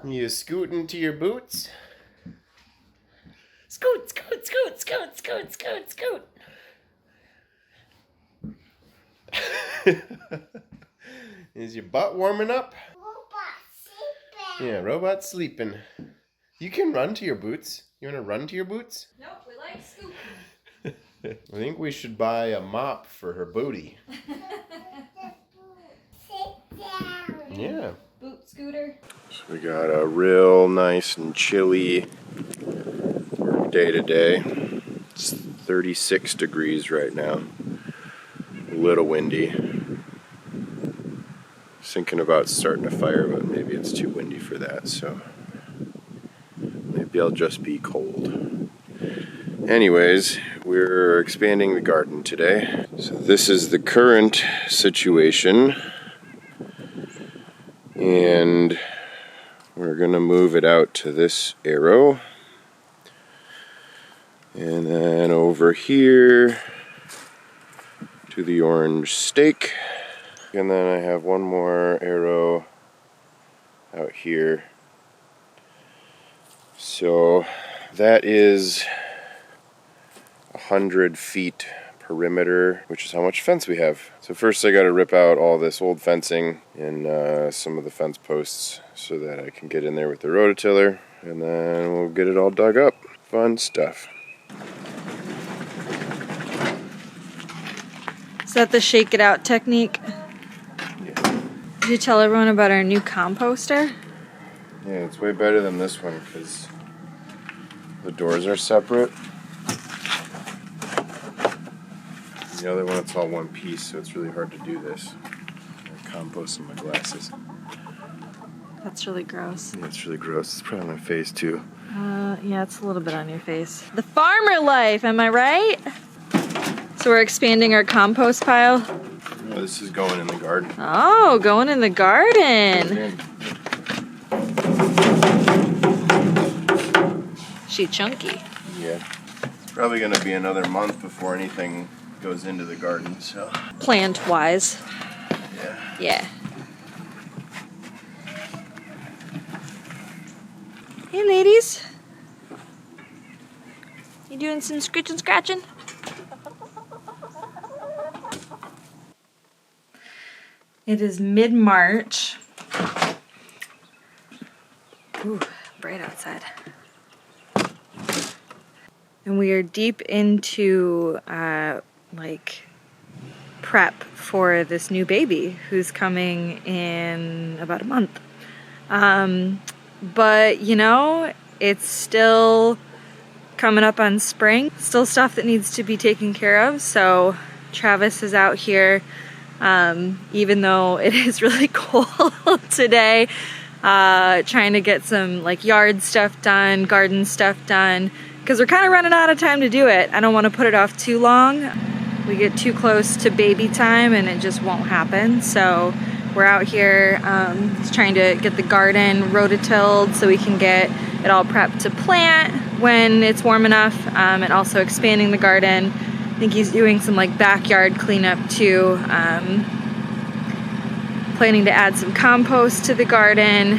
You scooting to your boots? Scoot, scoot, scoot, scoot, scoot, scoot, scoot. Is your butt warming up? Robot sleeping. Yeah, robot's sleeping. You can run to your boots. You want to run to your boots? Nope, we like scooting. I think we should buy a mop for her booty. Sit down. Yeah. Boot scooter. So we got a real nice and chilly work day today. It's 36 degrees right now. A little windy. Thinking about starting a fire, but maybe it's too windy for that, so maybe I'll just be cold. Anyways, we're expanding the garden today. So this is the current situation, and we're gonna move it out to this arrow, and then over here to the orange stake. And then I have one more arrow out here. So that is 100 feet perimeter, which is how much fence we have. So first I gotta rip out all this old fencing and some of the fence posts so that I can get in there with the rototiller, and then we'll get it all dug up. Fun stuff. Is that the shake it out technique? Yeah. Did you tell everyone about our new composter? Yeah, it's way better than this one because the doors are separate. The other one, it's all one piece, so it's really hard to do this. I compost in my glasses. That's really gross. Yeah, it's really gross. It's probably on my face too. Yeah, it's a little bit on your face. The farmer life, am I right? So we're expanding our compost pile. Oh, this is going in the garden. Oh, going in the garden. She chunky. Yeah. It's probably going to be another month before anything goes into the garden, so. Plant-wise. Yeah. Yeah. Hey, ladies. You doing some scritching scratching? It is mid-March. Ooh, bright outside. And we are deep into prep for this new baby who's coming in about a month. But you know, it's still coming up on spring. Still stuff that needs to be taken care of. So Travis is out here, even though it is really cold today, trying to get some like yard stuff done, garden stuff done, because we're kind of running out of time to do it. I don't want to put it off too long. We get too close to baby time and it just won't happen. So we're out here just trying to get the garden rototilled so we can get it all prepped to plant when it's warm enough, and also expanding the garden. I think he's doing some like backyard cleanup too. Planning to add some compost to the garden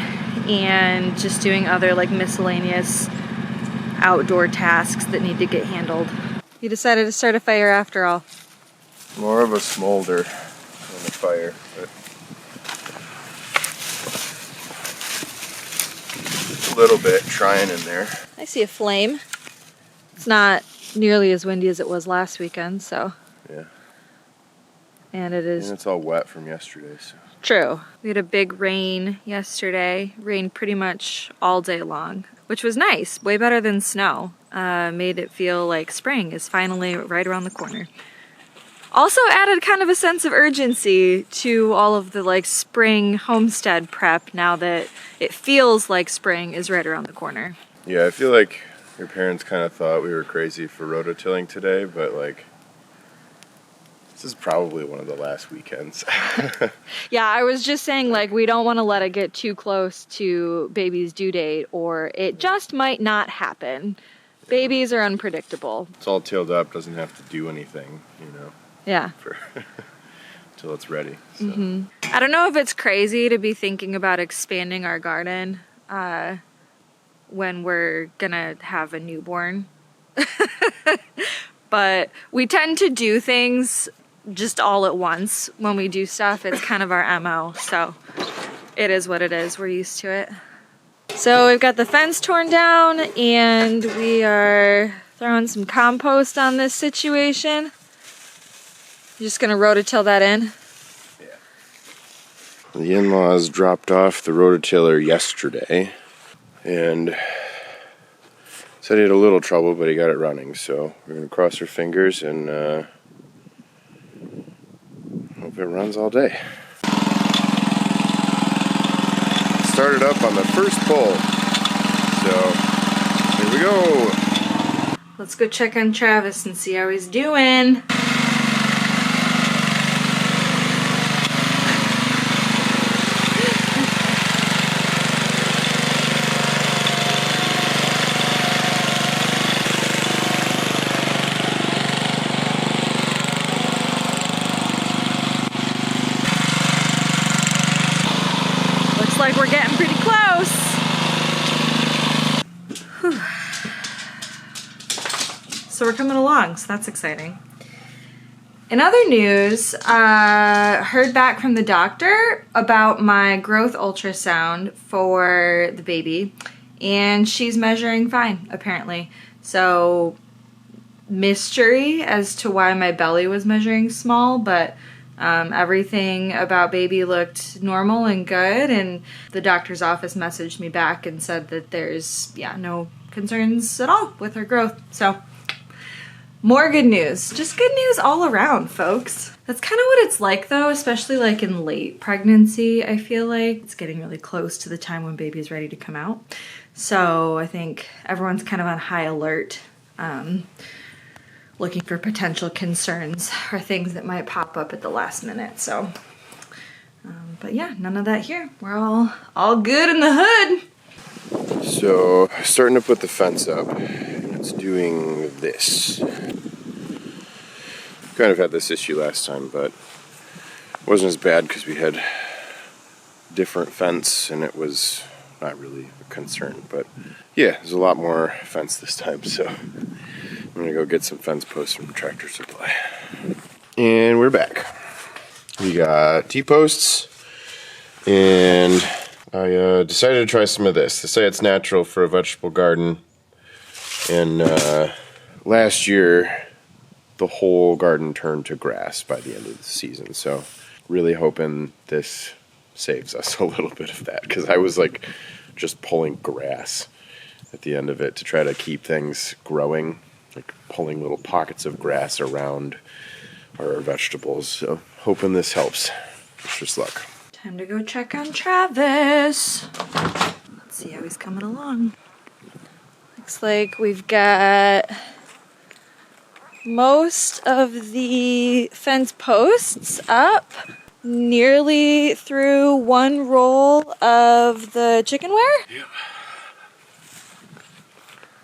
and just doing other like miscellaneous outdoor tasks that need to get handled. You decided to start a fire after all. More of a smolder than a fire, but a little bit trying in there. I see a flame. It's not nearly as windy as it was last weekend, so. Yeah. And it is. And it's all wet from yesterday, so. True. We had a big rain yesterday. Rained pretty much all day long, which was nice. Way better than snow. Made it feel like spring is finally right around the corner. Also added kind of a sense of urgency to all of the like spring homestead prep now that it feels like spring is right around the corner. Yeah, I feel like your parents kind of thought we were crazy for rototilling today, but like, this is probably one of the last weekends. Yeah, I was just saying like we don't want to let it get too close to baby's due date or it just might not happen. Babies are unpredictable. It's all tailed up, doesn't have to do anything, you know. Yeah. Until it's ready. So. I don't know if it's crazy to be thinking about expanding our garden when we're gonna have a newborn. But we tend to do things just all at once when we do stuff. It's kind of our MO, so it is what it is. We're used to it. So we've got the fence torn down and we are throwing some compost on this situation. You're just gonna rototill that in? Yeah. The in-laws dropped off the rototiller yesterday and said he had a little trouble, but he got it running. So we're gonna cross our fingers and hope it runs all day. Started up on the first pull. So here we go. Let's go check on Travis and see how he's doing. Like we're getting pretty close. Whew. So we're coming along, so that's exciting. In other news, heard back from the doctor about my growth ultrasound for the baby, and she's measuring fine, apparently. So mystery as to why my belly was measuring small, but everything about baby looked normal and good, and the doctor's office messaged me back and said that there's no concerns at all with her growth. So more good news. Just good news all around, folks. That's kind of what it's like though, especially like in late pregnancy. I feel like it's getting really close to the time when baby is ready to come out. So I think everyone's kind of on high alert, looking for potential concerns or things that might pop up at the last minute. So, but yeah, none of that here. We're all good in the hood. So starting to put the fence up, and it's doing this. Kind of had this issue last time, but it wasn't as bad because we had different fence and it was not really a concern. But yeah, there's a lot more fence this time, so I'm gonna go get some fence posts from Tractor Supply. And we're back. We got T-posts, and I decided to try some of this. They say it's natural for a vegetable garden, and last year the whole garden turned to grass by the end of the season, so really hoping this saves us a little bit of that, because I was like just pulling grass at the end of it to try to keep things growing, like pulling little pockets of grass around our vegetables. So hoping this helps. Wish us luck. Time to go check on Travis. Let's see how he's coming along. Looks like we've got most of the fence posts up, nearly through one roll of the chicken wire. Yep.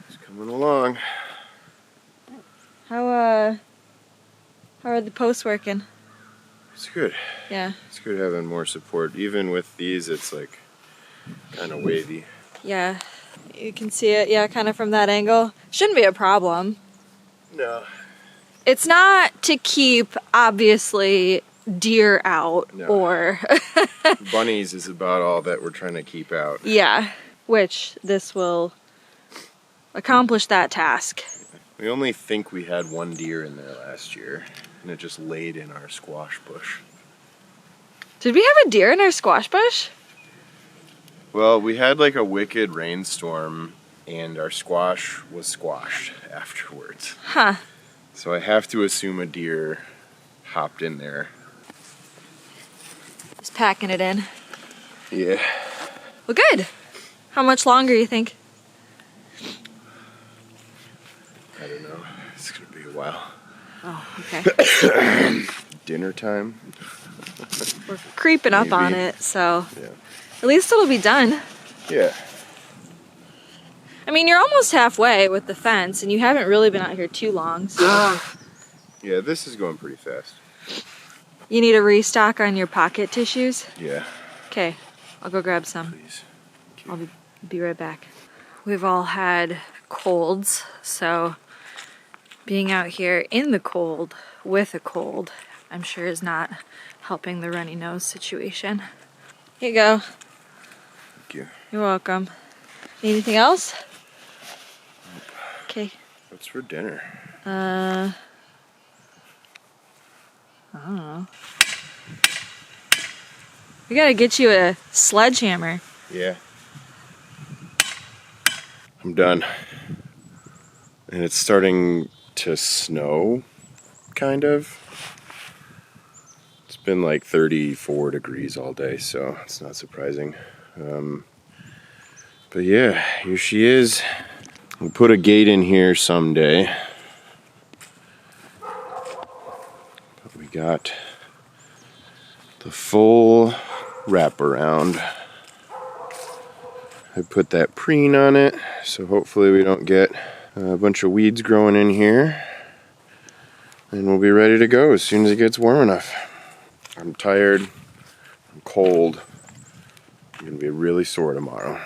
It's coming along. How are the posts working? It's good. Yeah. It's good having more support. Even with these, it's like kind of wavy. Yeah. You can see it, yeah, kind of from that angle. Shouldn't be a problem. No. It's not to keep, obviously, deer out, No. or... Bunnies is about all that we're trying to keep out. Yeah, which this will accomplish that task. We only think we had one deer in there last year, and it just laid in our squash bush. Did we have a deer in our squash bush? Well, we had like a wicked rainstorm, and our squash was squashed afterwards. Huh. So I have to assume a deer hopped in there. Just packing it in. Yeah. Well, good. How much longer you think? I don't know. It's gonna be a while. Oh, okay. Dinner time. We're creeping up on Maybe. it, so Yeah. at least it'll be done. Yeah. I mean, you're almost halfway with the fence, and you haven't really been out here too long, so... Yeah, this is going pretty fast. You need a restock on your pocket tissues? Yeah. Okay, I'll go grab some. Please. I'll be Be right back. We've all had colds, so being out here in the cold with a cold, I'm sure is not helping the runny nose situation. Here you go. Thank you. You're welcome. Need anything else? Okay. What's for dinner? I don't know. We gotta get you a sledgehammer. Yeah. I'm done. And it's starting to snow, kind of. It's been like 34 degrees all day, so it's not surprising. But yeah, here she is. We'll put a gate in here someday. But we got the full wraparound. I put that preen on it, so hopefully we don't get a bunch of weeds growing in here. And we'll be ready to go as soon as it gets warm enough. I'm tired, I'm cold. I'm gonna be really sore tomorrow.